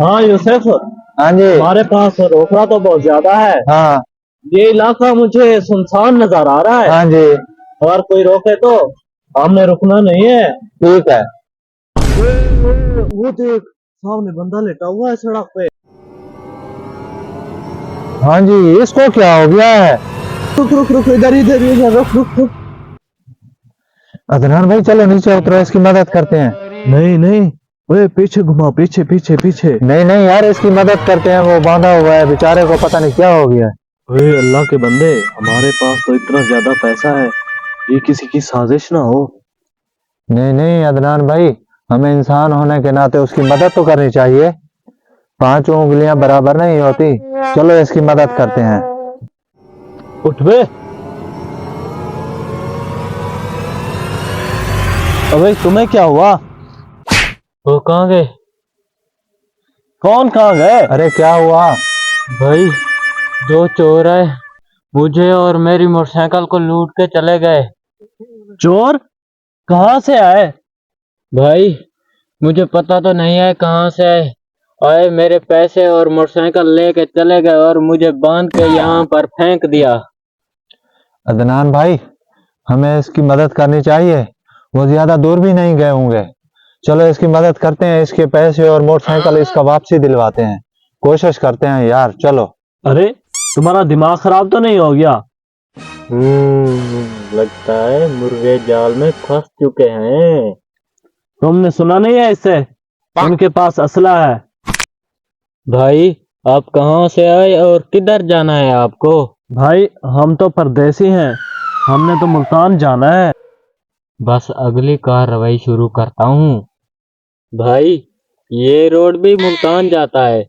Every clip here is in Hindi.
हाँ यूसुफ, हाँ जी। हमारे पास रोकड़ा तो बहुत ज्यादा है। हाँ ये इलाका मुझे सुनसान नजर आ रहा है। हाँ जी। अगर कोई रोके तो हमने रुकना नहीं है। ठीक है। वो देख, सामने बंदा लेटा हुआ है सड़क पे। हाँ जी, इसको क्या हो गया है? रुक रुक रुक, इधर इधर इधर, रुक रुक रुक। अदनान भाई चलो नीचे उतरो, इसकी मदद करते हैं। नहीं नहीं, ओए पीछे घुमा, पीछे पीछे पीछे। नहीं नहीं यार, इसकी मदद करते हैं, वो बांधा हुआ है बेचारे को, पता नहीं क्या हो गया है। ओए अल्लाह के बंदे, हमारे पास तो इतना ज्यादा पैसा है, ये किसी की साजिश ना हो। नहीं नहीं अदनान भाई, हमें इंसान होने के नाते उसकी मदद तो करनी चाहिए। 5 उंगलियां बराबर नहीं होती। चलो इसकी मदद करते हैं। उठ बे। अबे तुम्हें क्या हुआ? वो कहाँ गए? कौन कहाँ गए? अरे क्या हुआ? भाई, 2 चोर आए, मुझे और मेरी मोटरसाइकिल को लूट के चले गए। चोर कहाँ से आए? भाई, मुझे पता तो नहीं है कहाँ से आए, मेरे पैसे और मोटरसाइकिल लेके चले गए और मुझे बांध के यहाँ पर फेंक दिया। अदनान भाई, हमें इसकी मदद करनी चाहिए, वो ज्यादा दूर भी नहीं गए होंगे। चलो इसकी मदद करते हैं, इसके पैसे और मोटरसाइकिल इसका वापसी दिलवाते हैं। कोशिश करते हैं यार, चलो। अरे तुम्हारा दिमाग खराब तो नहीं हो गया? लगता है मुर्गे जाल में फंस चुके हैं। तुमने सुना नहीं है इससे? उनके पास असला है। भाई, आप कहाँ से आए और किधर जाना है आपको? भाई हम तो परदेसी हैं, हमने तो मुल्तान जाना है। बस अगली कार्रवाई शुरू करता हूँ। भाई, ये रोड भी मुल्तान जाता है,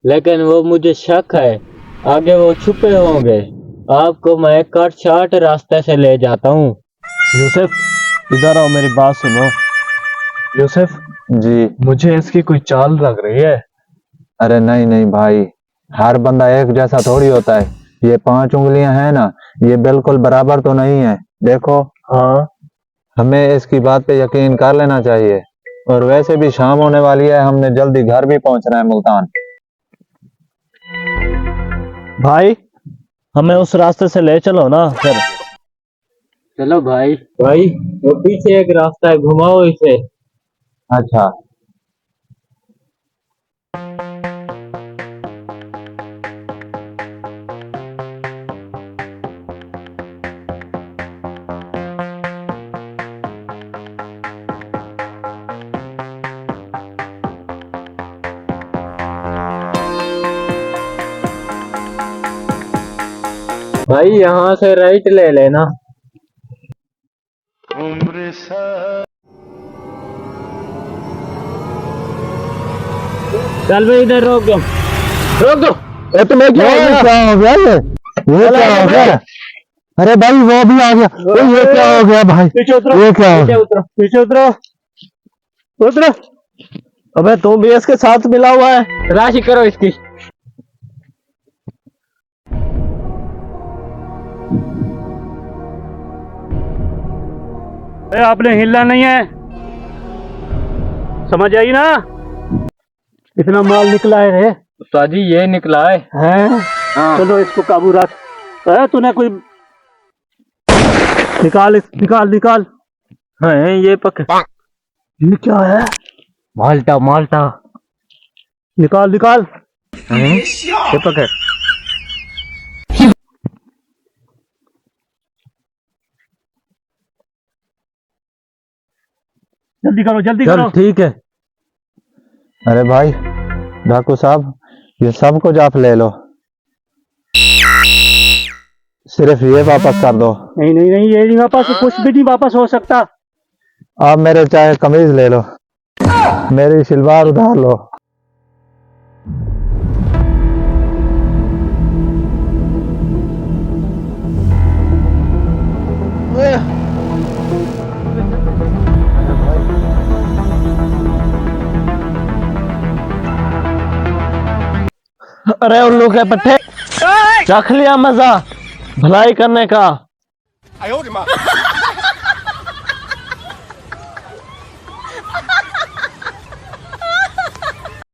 लेकिन वो मुझे शक है आगे वो छुपे होंगे। आपको मैं कट शॉर्ट रास्ते से ले जाता हूँ। यूसुफ इधर आओ, मेरी बात सुनो। यूसुफ, जी। मुझे इसकी कोई चाल लग रही है। अरे नहीं नहीं भाई, हर बंदा एक जैसा थोड़ी होता है। ये 5 उंगलियां हैं ना, ये बिल्कुल बराबर तो नहीं है। देखो, हाँ, हमें इसकी बात पे यकीन कर लेना चाहिए। और वैसे भी शाम होने वाली है, हमने जल्दी घर भी पहुंचना है मुल्तान। भाई हमें उस रास्ते से ले चलो ना फिर। चलो भाई। भाई, वो पीछे एक रास्ता है, घुमाओ इसे। अच्छा। भाई, यहाँ से राइट ले लेना। चल भाई, इधर रोक दो, रोक दो। तुम्हें क्या हो गया? ये क्या हो गया? अरे भाई वो भी आ गया। ये क्या हो गया भाई? पीछे उतरो, ये क्या हो पीछे गया? उतरो, पीछे उतरो, उतरो। अबे तुम भी इसके साथ मिला हुआ है। राशि करो इसकी। आपने हिलना नहीं है, समझ आई ना? इतना माल निकला है रे। उस्ताद जी, ये निकला है। हैं? हाँ। चलो इसको काबू रख। तूने कोई निकाल, निकाल निकाल। हैं, ये पकड़। ये क्या है? माल्टा, माल्टा। निकाल निकाल। हैं, ये पकड़। जल्दी करो, जल्दी चल करो। ठीक है। अरे भाई डाकू साहब, ये सब कुछ आप ले लो, सिर्फ ये वापस कर दो। नहीं नहीं नहीं, ये नहीं वापस, कुछ भी नहीं वापस हो सकता। आप मेरे चाहे कमीज ले लो, मेरी शलवार उधार लो। अरे उल्लू के पट्टे, चख लिया मजा भलाई करने का।